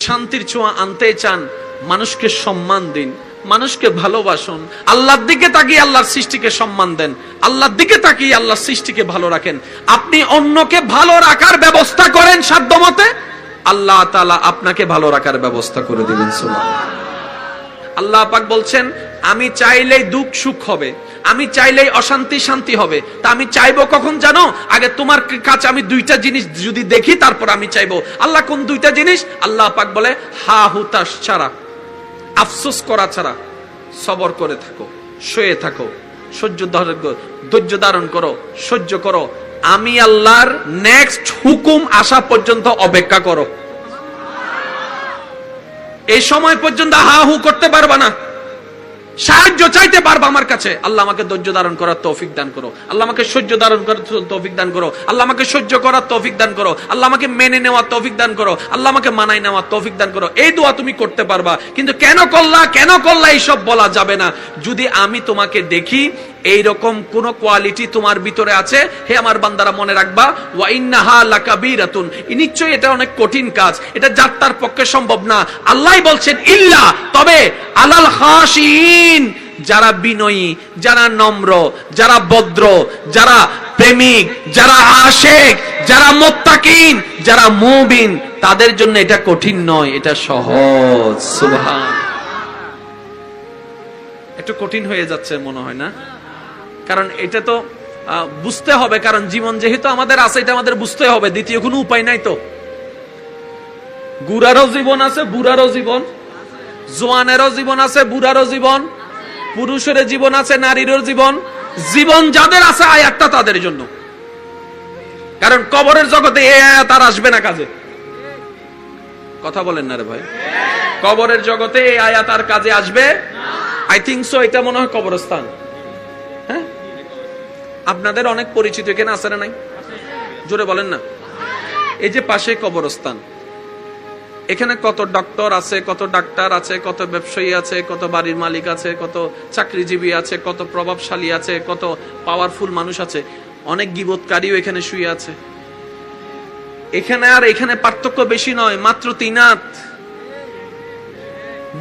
শান্তির ছোঁয়া আনতে চান, মানুষকে সম্মান দিন, মানুষকে ভালোবাসুন, আল্লাহর দিকে তাকিয়ে আল্লাহর সৃষ্টিকে সম্মান দেন, আল্লাহর দিকে তাকিয়ে আল্লাহর সৃষ্টিকে ভালো রাখেন। আপনি অন্যকে ভালো রাখার ব্যবস্থা করেন সাধ্যমতে, আল্লাহ তাআলা আপনাকে ভালো রাখার ব্যবস্থা করে দিবেন। সুবহানাল্লাহ। আল্লাহ পাক বলছেন, আমি চাইলেই দুঃখ সুখ হবে, আমি চাইলেই অশান্তি শান্তি হবে। তা আমি চাইবো কখন জানো? আগে তোমার কাছে আমি দুইটা জিনিস যদি দেখি তারপর আমি চাইবো। আল্লাহ কোন দুইটা জিনিস? আল্লাহ পাক বলে, হা হুতাশ ছাড়া, আফসোস করা ছাড়া সবর করে থাকো, শুয়ে থাকো, ধৈর্য ধারণ করো, সহ্য করো, আমি আল্লাহর নেক্সট হুকুম আসা পর্যন্ত অপেক্ষা করো। এই সময় পর্যন্ত হা হু করতে পারবা না, সাহায্য চাইতে পারবা আমার কাছে। আল্লাহ আমাকে ধৈর্য ধারণ করার তৌফিক দান করো, আল্লাহ আমাকে সহ্য ধারণ করার তৌফিক দান করো, আল্লাহ আমাকে সহ্য করার তৌফিক দান করো, আল্লাহ আমাকে মেনে নেওয়ার তৌফিক দান করো, আল্লাহ আমাকে মানায় নেওয়ার তৌফিক দান করো। এই দোয়া তুমি করতে পারবা। কিন্তু কেন করলা এইসব বলা যাবে না। যদি আমি তোমাকে দেখি এইরকম কোন কোয়ালিটি তোমার ভিতরে আছে, হে আমার বান্দারা মনে রাখবা, ওয়া ইন্নাহা লাকাবীরাতুন, নিশ্চয়ই এটা অনেক কঠিন কাজ, এটা যার তার পক্ষে সম্ভব না। আল্লাহই বলছেন ইল্লা, তবে আলাল খাশিন, যারা বিনয়ী, যারা নম্র, যারা ভদ্র, যারা প্রেমিক, যারা আশিক, যারা মুত্তাকিন, যারা মুমিন, তাদের জন্য এটা কঠিন নয়, এটা সহজ। সুবহান। একটু কঠিন হয়ে যাচ্ছে মনে হয় না? কারণ এটা তো বুঝতে হবে, কারণ জীবন যেহেতু আমাদের আছে, এটা আমাদের বুঝতে হবে, দ্বিতীয় কোনো উপায় নাই। তো গুড়ারও জীবন আছে, বুড়ারও জীবন, জোয়ানেরও জীবন আছে, বুড়ারও জীবন, পুরুষের জীবন আছে, নারীরও জীবন। জীবন যাদের আছে আয়াতটা তাদের জন্য, কারণ কবরের জগতে এই আয়াত আর আসবে না কাজে। কথা বলেন না রে ভাই? কবরের জগতে এই আয়াত আর কাজে আসবে? I think so. এটা মনে হয় কবরস্থান। হ্যাঁ, আপনাদের অনেক পরিচিত এখানে আছে না নাই? জোরে বলেন না। এই যে পাশে কবরস্থান, এখানে কত ডক্টর আছে, কত ডাক্তার আছে, কত ব্যবসায়ী আছে, কত বাড়ির মালিক আছে, কত চাকরিজীবী আছে, কত প্রভাবশালী আছে, কত পাওয়ারফুল মানুষ আছে, অনেক গীবতকারীও এখানে শুয়ে আছে। এখানে আর এখানে পার্থক্য বেশি নয়, মাত্র 3 হাত।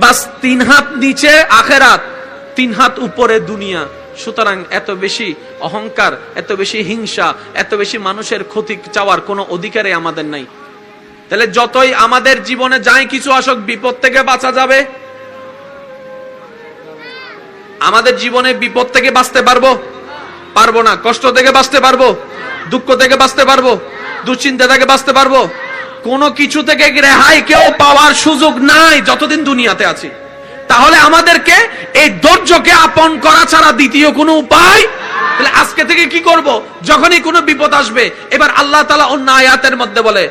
বাস 3 হাত নিচে আখেরাত, 3 হাত উপরে দুনিয়া। সুতরাং এত বেশি অহংকার, এত বেশি হিংসা, এত বেশি মানুষের ক্ষতি চাওয়ার কোনো অধিকারই আমাদের নাই। তাহলে যতই আমাদের জীবনে যাই কিছু আসুক, বিপদ থেকে বাঁচা যাবে? আমাদের জীবনে বিপদ থেকে বাঁচতে পারবো না। কষ্ট থেকে বাঁচতে পারবো? দুঃখ থেকে বাঁচতে পারবো? দুশ্চিন্তা থেকে বাঁচতে পারবো? কোনো কিছু থেকে রেহাই কেউ পাওয়ার সুযোগ নাই যতদিন দুনিয়াতে আছি। তাহলে আমাদেরকে এই ধৈর্যকে আপন করা ছাড়া দ্বিতীয় কোনো উপায়। তাহলে আজকে থেকে কি করব? যখনই কোনো বিপদ আসবে, এবার আল্লাহ তাআলা অন্য আয়াতের মধ্যে বলে,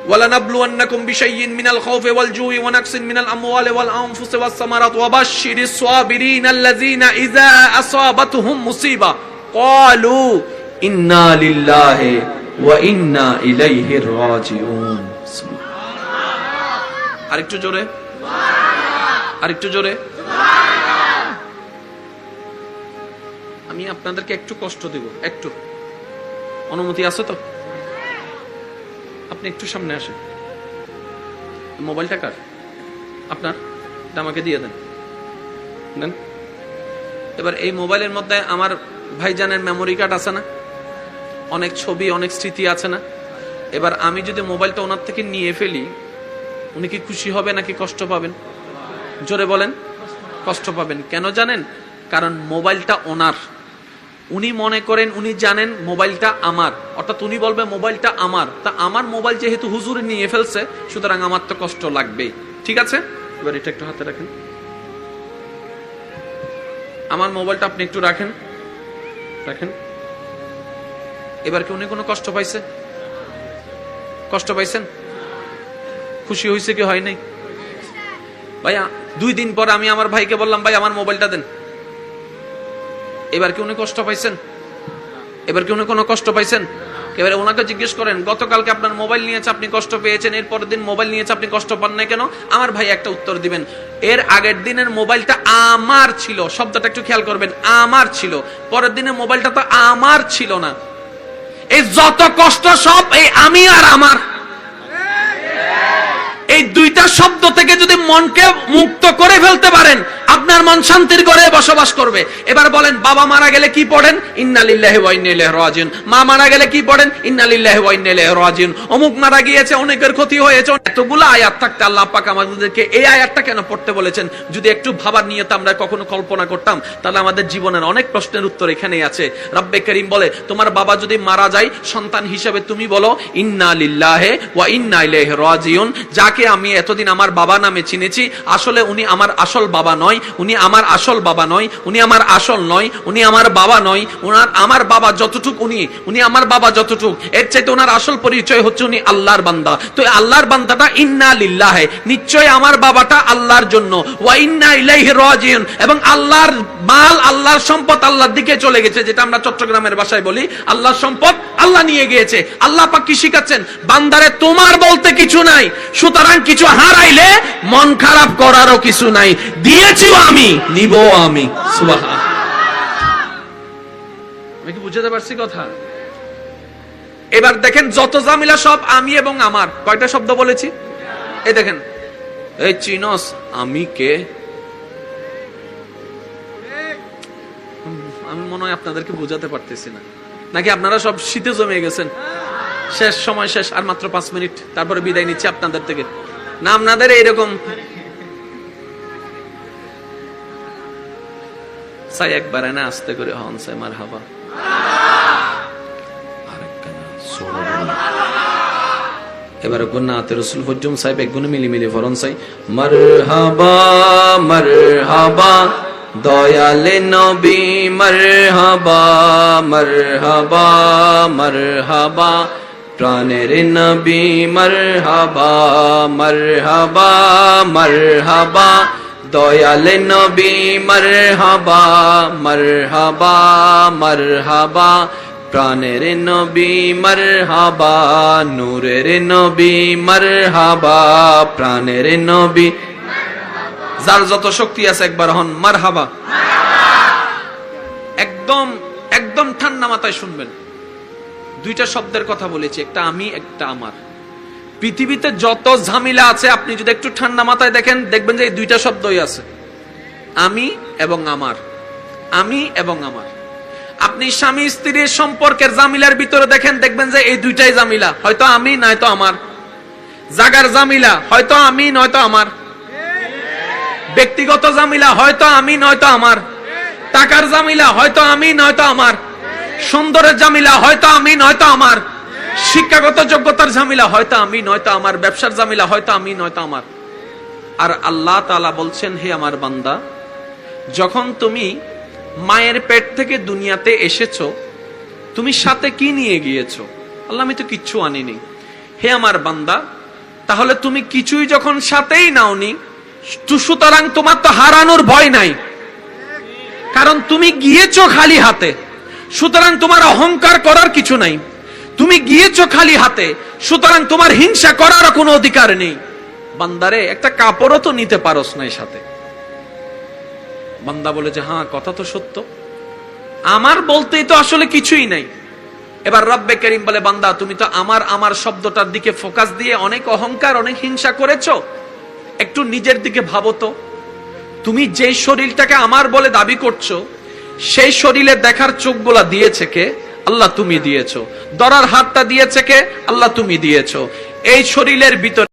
ওয়ালানাবলুওয়ান্নাকুম বিশাইইন মিনাল খাউফি ওয়াল জুই ওয়া নাকসিন মিনাল আমওয়ালি ওয়াল আনফুসি ওয়াস সামারাত ওয়া বাশশিরিস সাবিরিন আল্লাযিনা ইযা আসাবাতুহুম মুসিবা ক্বালু ইন্না লিল্লাহি ওয়া ইন্না ইলাইহি রাজিউন। সুবহানাল্লাহ। আরেকটু জোরে, আরেকটু জোরে। আমি আপনাদেরকে একটু কষ্ট দেব, একটু অনুমতি আছে তো? আপনি একটু সামনে আসেন। মোবাইলটা কার? আপনার? আমাকে দিয়ে দেন। দেন। এবার এই মোবাইলের মধ্যে আমার ভাইজানের মেমোরি কার্ড আছে না? অনেক ছবি, অনেক স্মৃতি আছে না? এবার আমি যদি মোবাইলটা ওনার থেকে নিয়ে ফেলি, উনি কি খুশি হবে নাকি কষ্ট পাবেন? জোরে বলেন। কষ্ট পাবেন। কেন জানেন? কারণ মোবাইলটা ওনার। উনি মনে করেন, উনি জানেন মোবাইলটা আমার, অর্থাৎ উনি বলবে মোবাইলটা আমার। তা আমার মোবাইল যেহেতু হুজুর নিয়ে ফেলছে, সুতরাং আমার তো কষ্ট লাগবেই। ঠিক আছে? এবার এটা একটু হাতে রাখেন। আমার মোবাইলটা আপনি একটু রাখেন, রাখেন। এবার কি উনি কোনো কষ্ট পাইছে? কষ্ট পাইছেন? খুশি হয়েছে কি হয় নাই? ভাইয়া 2 দিন পর আমি আমার ভাইকে বললাম, ভাই আমার মোবাইলটা দেন। এবার কি উনি কষ্ট পাইছেন? এবার কি উনি কোনো কষ্ট পাইছেন? এবারে ওনাকে জিজ্ঞেস করেন, গতকালকে আপনার মোবাইল নিয়েছে, আপনি কষ্ট পেয়েছেন, এর পরের দিন মোবাইল নিয়েছে, আপনি কষ্ট পান নাই কেন? আমার ভাই একটা উত্তর দিবেন, এর আগের দিনের মোবাইলটা আমার ছিল। শব্দটা একটু খেয়াল করবেন, আমার ছিল। পরের দিনের মোবাইলটা তো আমার ছিল না। এই যত কষ্ট সব এই আমি আর আমার। এই দুইটা শব্দ থেকে যদি মনকে মুক্ত করে ফেলতে পারেন, আপনার মন শান্তির ঘরে বসবাস করবে। এবার বলেন, বাবা মারা গেলে কি পড়েন? ইন্না লিল্লাহি ওয়া ইন্না ইলাইহি রাজিউন। মা মারা গেলে কি পড়েন? ইন্না লিল্লাহি ওয়া ইন্না ইলাইহি রাজিউন। অমুক মারা গিয়েছে, অনেকের ক্ষতি হয়েছে। এতগুলো আয়াত থাকতে আল্লাহ পাক আমাদেরকে এই আয়াতটা কেন পড়তে বলেছেন? যদি একটু ভাবার নিয়ত আমরা কখনো কল্পনা করতাম, তাহলে আমাদের জীবনের অনেক প্রশ্নের উত্তর এখানেই আছে। রব্বে করিম বলে, তোমার বাবা যদি মারা যায়, সন্তান হিসেবে তুমি বলো ইন্না লিল্লাহি ওয়া ইন্না ইলাইহি রাজিউন। যাকে আমি এতদিন আমার বাবা নামে চিনেছি, আসলে উনি আমার আসল বাবা নয়, উনি আমার আসল বাবা নয়, উনি আমার আসল নয়, উনি আমার বাবা নয়। আমার বাবা যতটুক উনি আমার বাবা যতটুক, এর চাইতে ওনার আসল পরিচয় হচ্ছে উনি আল্লাহর বান্দা। তো আল্লাহর বান্দাটা ইন্না লিল্লাহি, নিশ্চয় আমার বাবাটা আল্লাহর জন্য, ওয়া ইন্না ইলাইহি রাজিউন, এবং আল্লাহর মাল, আল্লাহর সম্পদ আল্লাহর দিকে চলে গেছে, যেটা আমরা চট্টগ্রামের ভাষায় বলি আল্লাহর সম্পদ আল্লাহ নিয়ে গিয়েছে। আল্লাহ পাক কি শিখাচ্ছেন? বান্দারে তোমার বলতে কিছু নাই, সুতরাং কিছু হারাইলে মন খারাপ করারও কিছু নাই, দিয়েছিও আমি, নিব আমি। সুবহান। আমি কি বুঝাতে পারছি কথা? এবার দেখেন, যত জামিলা সব আমি এবং আমার। কয়টা শব্দ বলেছি? এই দেখেন, এই চিনস আমি কে? আমি মনে হয় আপনাদেরকে বুঝাতে পারতেছি না, নাকি আপনারা সব শীতে জমে গেছেন? শেষ, সময় শেষ, আর মাত্র 5 মিনিট, তারপরে বিদায় নিচ্ছি আপনাদের থেকে। না, আপনাদের এইরকম চাই একবার না আস্তে করে হন চাই মারহাবা। এবার গুন্নাতে রাসূল হুজুম সাহেব এক গুণ মিলি ফরন চাই মারহাবা মারহাবা দয়ালে নবী মারহাবা মারহাবা মারহাবা প্রাণের নবী মারহাবা মারহাবা মারহাবা দয়ালে নবী মারহাবা মারহাবা মারহাবা প্রাণের নবী মারহাবা নূরের নবী মারহাবা প্রাণের নবী। যার যত শক্তি আছে একবার হন মারহাবা। একদম একদম ঠান্ডা মাথায় শুনবেন। দুইটা শব্দের কথা বলেছি, একটা আমি, একটা আমার। পৃথিবীতে যত ঝামেলা আছে আপনি যদি একটু ঠান্ডা মাথায় দেখেন, দেখবেন যে এই দুইটা শব্দই আছে, আমি এবং আমার। আমি এবং আমার। আপনি স্বামী স্ত্রীর সম্পর্কের জামিলার ভিতরে দেখেন, দেখবেন যে এই দুইটাই জামিলা, হয়তো আমি নয়তো আমার। জাগার জামিলা হয়তো আমি নয়তো আমার। ব্যক্তিগত জামিলা হয়তো আমি নয়তো আমার। টাকার জামিলা হয়তো আমি নয়তো আমার। সুন্দরের জামিলা হয়তো আমি নয়তো আমার। শিক্ষাগত যোগ্যতার ঝামেলা হয়তো আমি নয়তো আমার। ব্যবসার জামিলা হয়তো আমি নয়তো আমার। আর আল্লাহ তাআলা বলছেন, হে আমার বান্দা, যখন তুমি মায়ের পেট থেকে দুনিয়াতে এসেছো, তুমি সাথে কি নিয়ে গিয়েছো? আল্লাহ, আমি তো কিচ্ছু আনিনি। হে আমার বান্দা, তাহলে তুমি কিছুই যখন সাথেই নাওনি, সুতরাং তোমার তো হারানোর ভয় নাই, কারণ তুমি গিয়েছো খালি হাতে। সুতরাং তোমার অহংকার করার কিছু নাই। তুমি গিয়েছো খালি হাতে, সুতরাং তোমার হিংসা করার কোনো অধিকার নেই। বান্দারে, একটা কাপড়ও তো নিতে পারোস নাই সাথে। বান্দা বলে যে হ্যাঁ, কথা তো সত্য, আমার বলতেই তো আসলে কিছুই নাই। এবার রব্বে করিম বলে, বান্দা তুমি তো আমার আমার শব্দটার দিকে ফোকাস দিয়ে অনেক অহংকার, অনেক হিংসা করেছো। একটু নিজের দিকে ভাবো তো, তুমি যেই শরীরটাকে আমার বলে দাবি করছো, সেই শরীরে দেখার চোখগুলা দিয়েছে কে? আল্লাহ তুমি দিয়েছো। ধরার হাতটা দিয়েছে কে? আল্লাহ তুমি দিয়েছো। এই শরীরের ভিতরে